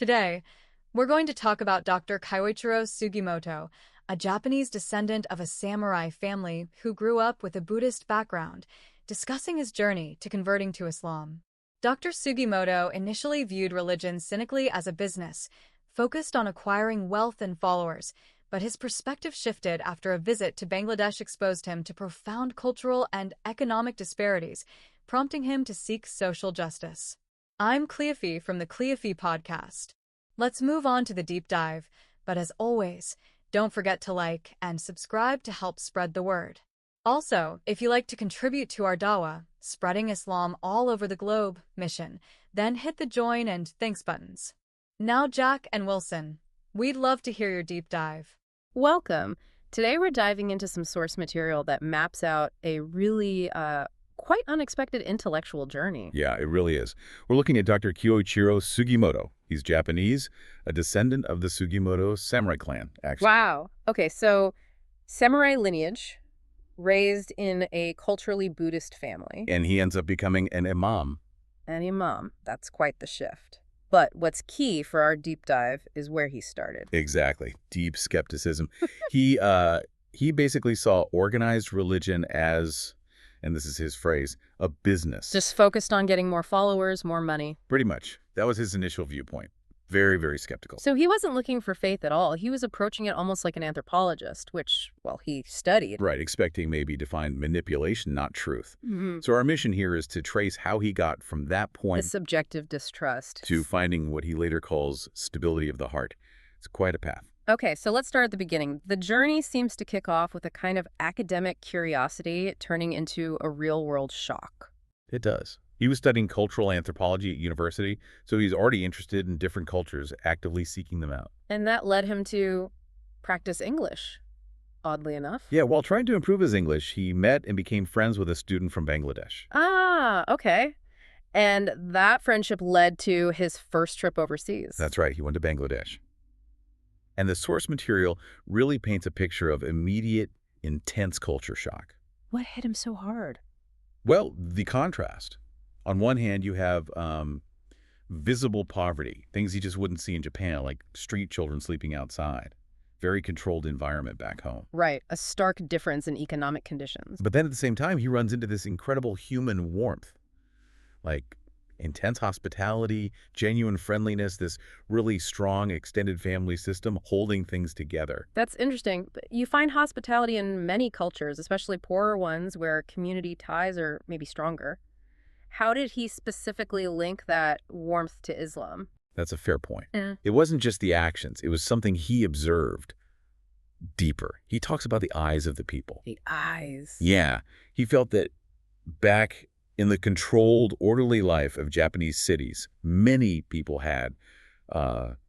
Today, we're going to talk about Dr. Kyoichiro Sugimoto, a Japanese descendant of a samurai family who grew up with a Buddhist background, discussing his journey to converting to Islam. Dr. Sugimoto initially viewed religion cynically as a business, focused on acquiring wealth and followers, but his perspective shifted after a visit to Bangladesh exposed him to profound cultural and economic disparities, prompting him to seek social justice. I'm Cleofe from the Cleofe podcast. Let's move on to the deep dive, but as always, don't forget to like and subscribe to help spread the word. Also, if you like to contribute to our Dawah, spreading Islam all over the globe, mission, then hit the join and thanks buttons. Now, Jack and Wilson, we'd love to hear your deep dive. Welcome. Today we're diving into some source material that maps out a really quite unexpected intellectual journey. Yeah, it really is. We're looking at Dr. Kyoichiro Sugimoto. He's Japanese, a descendant of the Sugimoto samurai clan, actually. Wow. Okay, so samurai lineage, raised in a culturally Buddhist family. And he ends up becoming an imam. An imam. That's quite the shift. But what's key for our deep dive is where he started. Exactly. Deep skepticism. He basically saw organized religion as, and this is his phrase, a business. Just focused on getting more followers, more money. Pretty much. That was his initial viewpoint. Very, very skeptical. So he wasn't looking for faith at all. He was approaching it almost like an anthropologist, which, well, he studied. Right, expecting maybe to find manipulation, not truth. Mm-hmm. So our mission here is to trace how he got from that point The subjective distrust. to finding what he later calls stability of the heart. It's quite a path. Okay, so let's start at the beginning. The journey seems to kick off with a kind of academic curiosity turning into a real-world shock. It does. He was studying cultural anthropology at university, so he's already interested in different cultures, actively seeking them out. And that led him to practice English, oddly enough. Yeah, while trying to improve his English, he met and became friends with a student from Bangladesh. Ah, okay. And that friendship led to his first trip overseas. That's right, he went to Bangladesh. And the source material really paints a picture of immediate, intense culture shock. What hit him so hard? Well, the contrast. On one hand, you have visible poverty, things you just wouldn't see in Japan, like street children sleeping outside. Very controlled environment back home. Right, a stark difference in economic conditions. But then at the same time, he runs into this incredible human warmth, like intense hospitality, genuine friendliness, this really strong extended family system holding things together. That's interesting. But you find hospitality in many cultures, especially poorer ones where community ties are maybe stronger. How did he specifically link that warmth to Islam? That's a fair point. It wasn't just the actions. It was something he observed deeper. He talks about the eyes of the people. The eyes. Yeah. He felt that back in the controlled, orderly life of Japanese cities, many people had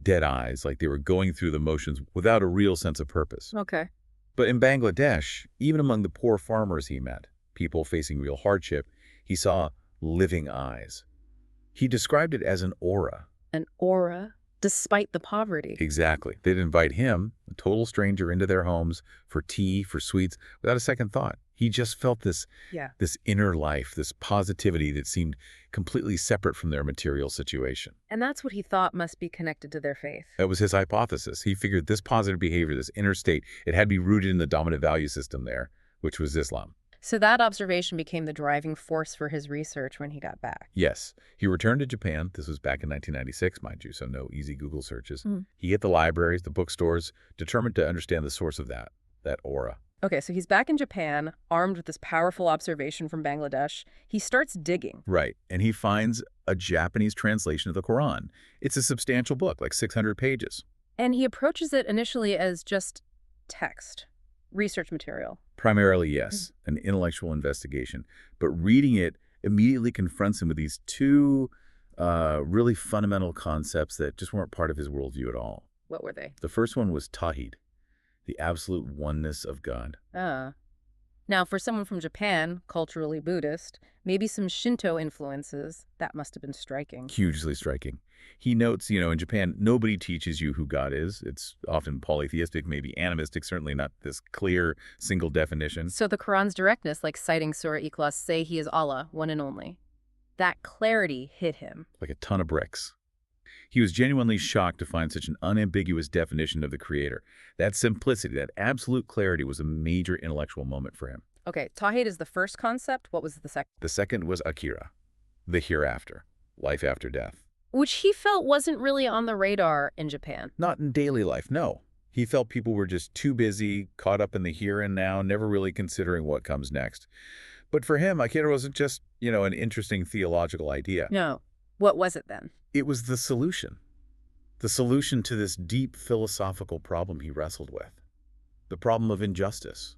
dead eyes, like they were going through the motions without a real sense of purpose. Okay. But in Bangladesh, even among the poor farmers he met, people facing real hardship, he saw living eyes. He described it as an aura. An aura, despite the poverty. Exactly. They'd invite him, a total stranger, into their homes for tea, for sweets, without a second thought. He just felt this inner life, this positivity that seemed completely separate from their material situation. And that's what he thought must be connected to their faith. That was his hypothesis. He figured this positive behavior, this inner state, it had to be rooted in the dominant value system there, which was Islam. So that observation became the driving force for his research when he got back. Yes. He returned to Japan. This was back in 1996, mind you, so no easy Google searches. Mm. He hit the libraries, the bookstores, determined to understand the source of that aura. Okay, so he's back in Japan, armed with this powerful observation from Bangladesh. He starts digging. Right, and he finds a Japanese translation of the Quran. It's a substantial book, like 600 pages. And he approaches it initially as just text, research material. Primarily, yes, an intellectual investigation. But reading it immediately confronts him with these two really fundamental concepts that just weren't part of his worldview at all. What were they? The first one was Tawhid, the absolute oneness of God. Now, for someone from Japan, culturally Buddhist, maybe some Shinto influences, that must have been striking. Hugely striking. He notes, in Japan, nobody teaches you who God is. It's often polytheistic, maybe animistic, certainly not this clear, single definition. So the Quran's directness, like citing Surah Ikhlas, say he is Allah, one and only. That clarity hit him. Like a ton of bricks. He was genuinely shocked to find such an unambiguous definition of the Creator. That simplicity, that absolute clarity was a major intellectual moment for him. Okay, Tawhid is the first concept. What was the second? The second was Akhirah, the hereafter, life after death. Which he felt wasn't really on the radar in Japan. Not in daily life, no. He felt people were just too busy, caught up in the here and now, never really considering what comes next. But for him, Akhirah wasn't just, an interesting theological idea. No. What was it then? It was the solution. The solution to this deep philosophical problem he wrestled with. The problem of injustice.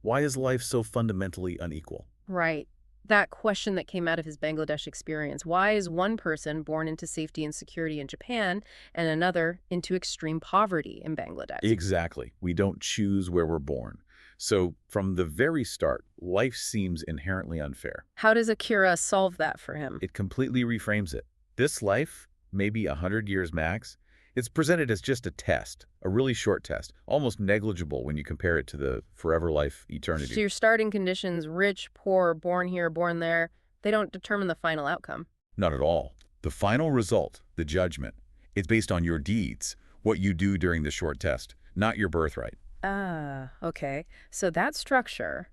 Why is life so fundamentally unequal? Right. That question that came out of his Bangladesh experience. Why is one person born into safety and security in Japan and another into extreme poverty in Bangladesh? Exactly. We don't choose where we're born. So from the very start, life seems inherently unfair. How does Akhirah solve that for him? It completely reframes it. This life, maybe 100 years max, it's presented as just a test, a really short test, almost negligible when you compare it to the forever life, eternity. So your starting conditions, rich, poor, born here, born there, they don't determine the final outcome. Not at all. The final result, the judgment, is based on your deeds, what you do during the short test, not your birthright. Ah, okay. So that structure,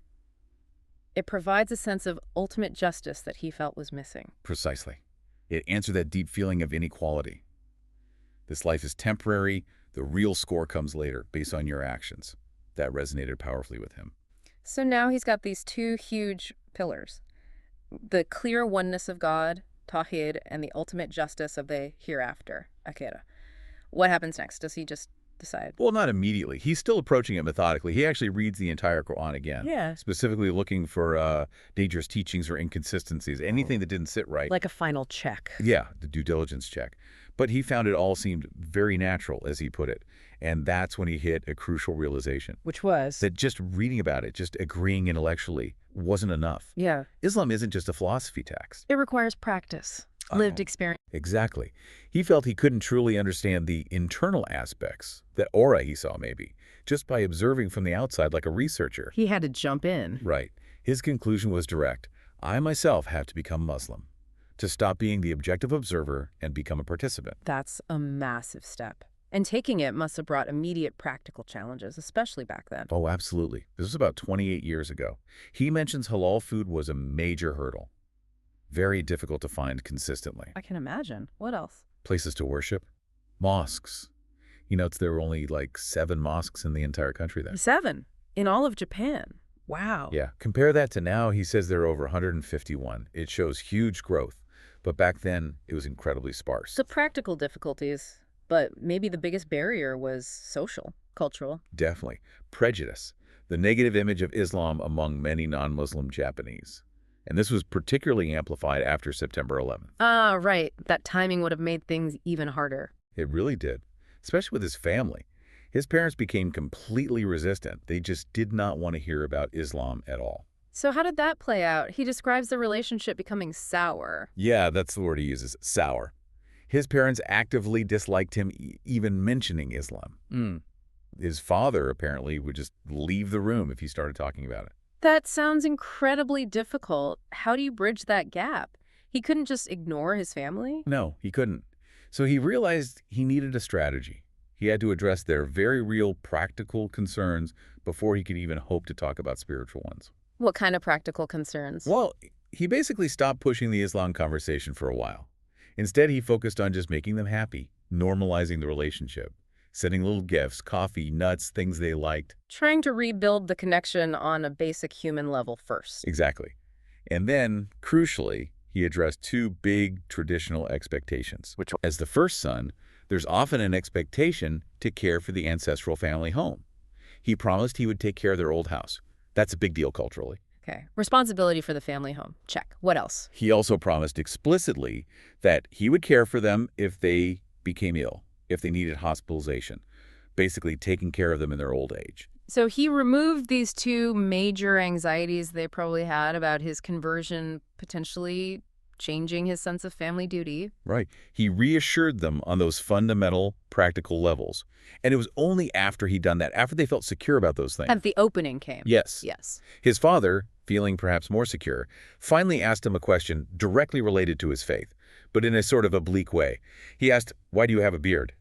it provides a sense of ultimate justice that he felt was missing. Precisely. It answered that deep feeling of inequality. This life is temporary. The real score comes later, based on your actions. That resonated powerfully with him. So now he's got these two huge pillars. The clear oneness of God, Tawhid, and the ultimate justice of the hereafter, Akhirah. What happens next? Does he just decide? Well, not immediately. He's still approaching it methodically. He actually reads the entire Quran again. Yeah. Specifically looking for dangerous teachings or inconsistencies, anything that didn't sit right. Like a final check. Yeah, the due diligence check. But he found it all seemed very natural, as he put it. And that's when he hit a crucial realization. Which was? That just reading about it, just agreeing intellectually, wasn't enough. Yeah. Islam isn't just a philosophy text. It requires practice, lived experience. Exactly. He felt he couldn't truly understand the internal aspects, that aura he saw maybe, just by observing from the outside like a researcher. He had to jump in. Right. His conclusion was direct. I myself have to become Muslim, to stop being the objective observer and become a participant. That's a massive step. And taking it must have brought immediate practical challenges, especially back then. Oh, absolutely. This was about 28 years ago. He mentions halal food was a major hurdle. Very difficult to find consistently. I can imagine. What else? Places to worship. Mosques. There were only like 7 mosques in the entire country then. 7? In all of Japan? Wow. Yeah. Compare that to now, he says there are over 151. It shows huge growth. But back then, it was incredibly sparse. So practical difficulties, but maybe the biggest barrier was social, cultural. Definitely. Prejudice. The negative image of Islam among many non-Muslim Japanese. And this was particularly amplified after September 11th. Ah, right. That timing would have made things even harder. It really did, especially with his family. His parents became completely resistant. They just did not want to hear about Islam at all. So how did that play out? He describes the relationship becoming sour. Yeah, that's the word he uses, sour. His parents actively disliked him even mentioning Islam. His father apparently would just leave the room if he started talking about it. That sounds incredibly difficult. How do you bridge that gap? He couldn't just ignore his family? No, he couldn't. So he realized he needed a strategy. He had to address their very real practical concerns before he could even hope to talk about spiritual ones. What kind of practical concerns? Well, he basically stopped pushing the Islam conversation for a while. Instead, he focused on just making them happy, normalizing the relationship, sending little gifts, coffee, nuts, things they liked. Trying to rebuild the connection on a basic human level first. Exactly. And then, crucially, he addressed 2 big traditional expectations. Which, as the first son, there's often an expectation to care for the ancestral family home. He promised he would take care of their old house. That's a big deal culturally. Okay. Responsibility for the family home. Check. What else? He also promised explicitly that he would care for them if they became ill, if they needed hospitalization, basically taking care of them in their old age. So he removed these 2 major anxieties they probably had about his conversion potentially changing his sense of family duty. Right. He reassured them on those fundamental, practical levels. And it was only after he'd done that, after they felt secure about those things. And the opening came. Yes. Yes. His father, feeling perhaps more secure, finally asked him a question directly related to his faith, but in a sort of oblique way. He asked, "Why do you have a beard?"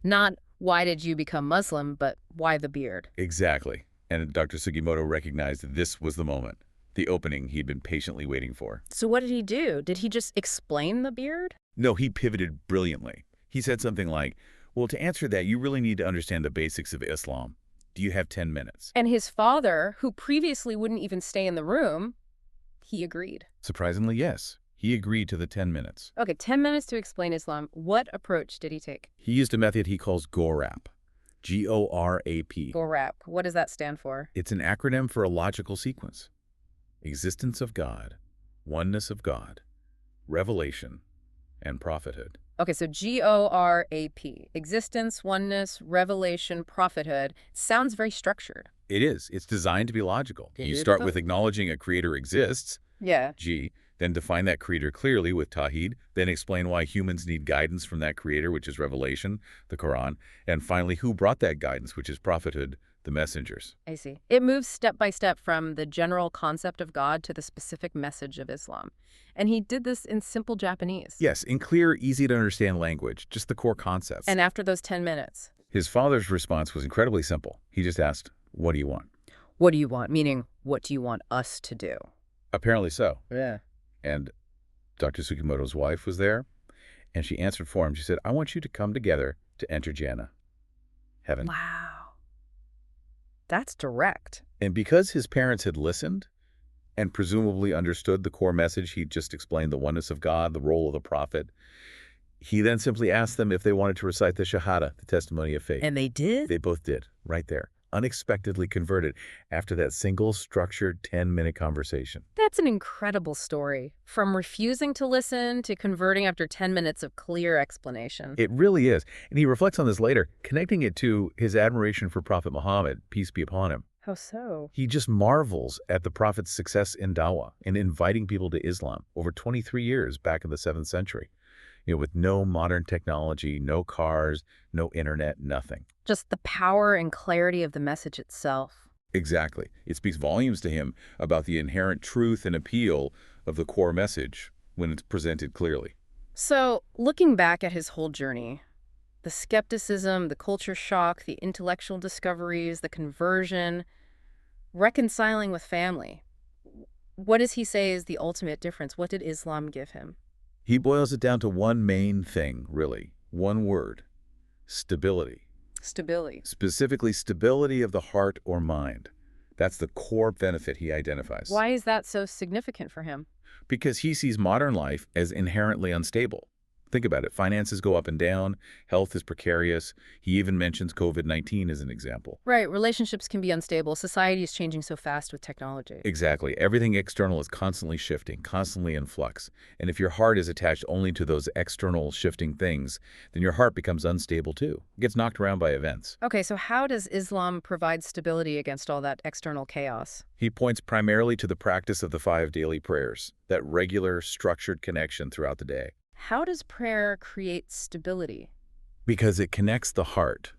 Not why did you become Muslim, but why the beard? Exactly. And Dr. Sugimoto recognized that this was the moment, the opening he'd been patiently waiting for. So what did he do? Did he just explain the beard? No, he pivoted brilliantly. He said something like, "Well, to answer that, you really need to understand the basics of Islam. Do you have 10 minutes? And his father, who previously wouldn't even stay in the room, he agreed. Surprisingly, yes. He agreed to the 10 minutes. Okay, 10 minutes to explain Islam. What approach did he take? He used a method he calls GORAP. G-O-R-A-P. GORAP. What does that stand for? It's an acronym for a logical sequence. Existence of God, oneness of God, revelation, and prophethood. Okay, so GORAP. Existence, oneness, revelation, prophethood. Sounds very structured. It is. It's designed to be logical. You start with acknowledging a creator exists, Yeah. G, then define that creator clearly with Tawhid, then explain why humans need guidance from that creator, which is revelation, the Quran, and finally who brought that guidance, which is prophethood, the messengers. I see. It moves step by step from the general concept of God to the specific message of Islam. And he did this in simple Japanese. Yes, in clear, easy-to-understand language, just the core concepts. And after those 10 minutes? His father's response was incredibly simple. He just asked, "What do you want?" What do you want? Meaning, what do you want us to do? Apparently so. Yeah. And Dr. Sugimoto's wife was there, and she answered for him. She said, "I want you to come together to enter Jannah, heaven." Wow. That's direct. And because his parents had listened and presumably understood the core message he'd just explained, the oneness of God, the role of the prophet, he then simply asked them if they wanted to recite the Shahada, the testimony of faith. And they did? They both did, right there. Unexpectedly converted after that single structured 10-minute conversation. That's an incredible story. From refusing to listen to converting after 10 minutes of clear explanation. It really is. And he reflects on this later, connecting it to his admiration for Prophet Muhammad, peace be upon him. How so? He just marvels at the Prophet's success in dawah and inviting people to Islam over 23 years back in the 7th century. With no modern technology, no cars, no internet, nothing. Just the power and clarity of the message itself. Exactly. It speaks volumes to him about the inherent truth and appeal of the core message when it's presented clearly. So, looking back at his whole journey, the skepticism, the culture shock, the intellectual discoveries, the conversion, reconciling with family, what does he say is the ultimate difference? What did Islam give him? He boils it down to one main thing, really. One word. Stability. Stability. Specifically, stability of the heart or mind. That's the core benefit he identifies. Why is that so significant for him? Because he sees modern life as inherently unstable. Think about it. Finances go up and down. Health is precarious. He even mentions COVID-19 as an example. Right. Relationships can be unstable. Society is changing so fast with technology. Exactly. Everything external is constantly shifting, constantly in flux. And if your heart is attached only to those external shifting things, then your heart becomes unstable too. It gets knocked around by events. Okay, so how does Islam provide stability against all that external chaos? He points primarily to the practice of the 5 daily prayers, that regular, structured connection throughout the day. How does prayer create stability? Because it connects the heart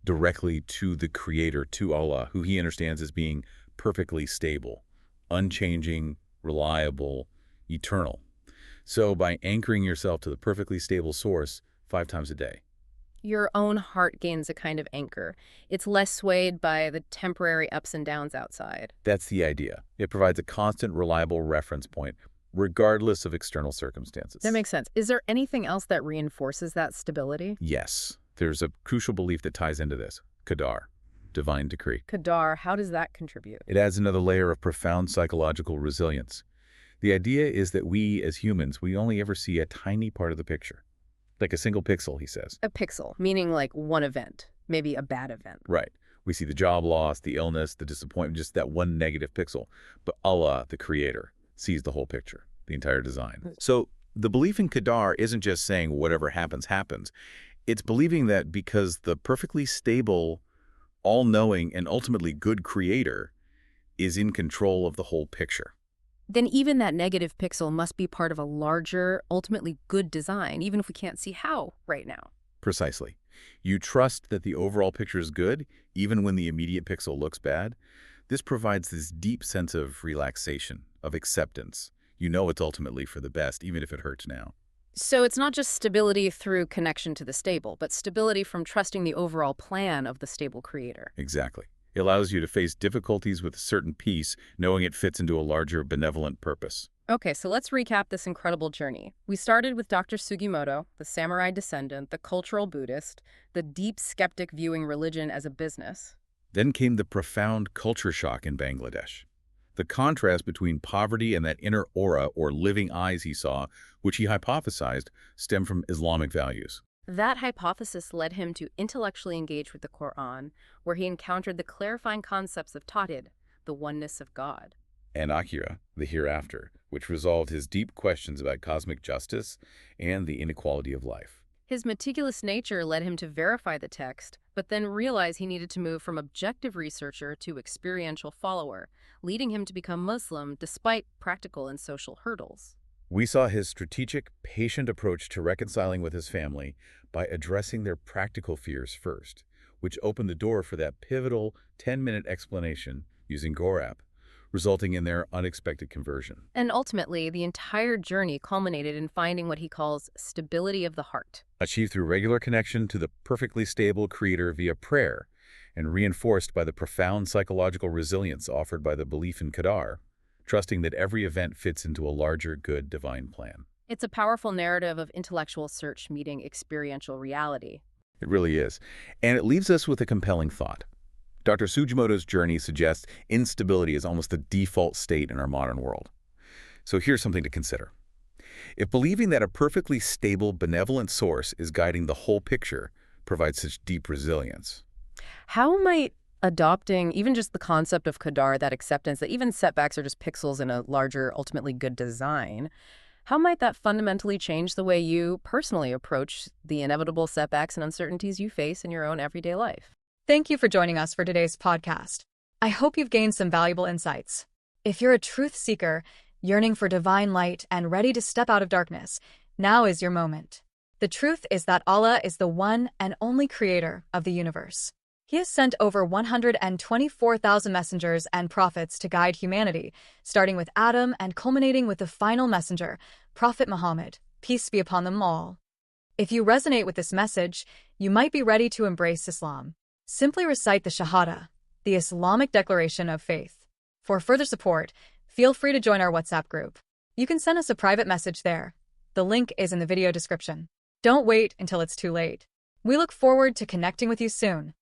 directly to the Creator, to Allah, who he understands as being perfectly stable, unchanging, reliable, eternal. So by anchoring yourself to the perfectly stable source 5 times a day. Your own heart gains a kind of anchor. It's less swayed by the temporary ups and downs outside. That's the idea. It provides a constant, reliable reference point, regardless of external circumstances. That makes sense. Is there anything else that reinforces that stability? Yes. There's a crucial belief that ties into this. Qadar, divine decree. Qadar, how does that contribute? It adds another layer of profound psychological resilience. The idea is that we, as humans, we only ever see a tiny part of the picture. Like a single pixel, he says. A pixel, meaning like one event, maybe a bad event. Right. We see the job loss, the illness, the disappointment, just that one negative pixel. But Allah, the Creator, sees the whole picture, the entire design. So the belief in Qadar isn't just saying whatever happens, happens. It's believing that because the perfectly stable, all-knowing, and ultimately good Creator is in control of the whole picture. then even that negative pixel must be part of a larger, ultimately good design, even if we can't see how right now. Precisely. You trust that the overall picture is good, even when the immediate pixel looks bad. This provides this deep sense of relaxation, of acceptance. You know it's ultimately for the best, even if it hurts now. So it's not just stability through connection to the stable, but stability from trusting the overall plan of the stable creator. Exactly. It allows you to face difficulties with a certain peace, knowing it fits into a larger benevolent purpose. Okay, so let's recap this incredible journey. We started with Dr. Sugimoto, the samurai descendant, the cultural Buddhist, the deep skeptic viewing religion as a business. Then came the profound culture shock in Bangladesh. The contrast between poverty and that inner aura or living eyes he saw, which he hypothesized, stemmed from Islamic values. That hypothesis led him to intellectually engage with the Quran, where he encountered the clarifying concepts of Tawhid, the oneness of God. And Akhirah, the Hereafter, which resolved his deep questions about cosmic justice and the inequality of life. His meticulous nature led him to verify the text, but then realize he needed to move from objective researcher to experiential follower, leading him to become Muslim despite practical and social hurdles. We saw his strategic, patient approach to reconciling with his family by addressing their practical fears first, which opened the door for that pivotal 10-minute explanation using Gorap, resulting in their unexpected conversion. And ultimately, the entire journey culminated in finding what he calls stability of the heart. Achieved through regular connection to the perfectly stable creator via prayer, and reinforced by the profound psychological resilience offered by the belief in Qadar, trusting that every event fits into a larger, good, divine plan. It's a powerful narrative of intellectual search meeting experiential reality. It really is. And it leaves us with a compelling thought. Dr. Sugimoto's journey suggests instability is almost the default state in our modern world. So here's something to consider. If believing that a perfectly stable, benevolent source is guiding the whole picture provides such deep resilience, How might adopting even just the concept of Qadar, that acceptance that even setbacks are just pixels in a larger, ultimately good design, how might that fundamentally change the way you personally approach the inevitable setbacks and uncertainties you face in your own everyday life? Thank you for joining us for today's podcast. I hope you've gained some valuable insights. If you're a truth seeker, yearning for divine light and ready to step out of darkness, now is your moment. The truth is that Allah is the one and only creator of the universe. He has sent over 124,000 messengers and prophets to guide humanity, starting with Adam and culminating with the final messenger, Prophet Muhammad, peace be upon them all. If you resonate with this message, you might be ready to embrace Islam. Simply recite the Shahada, the Islamic declaration of faith. For further support, feel free to join our WhatsApp group. You can send us a private message there. The link is in the video description. Don't wait until it's too late. We look forward to connecting with you soon.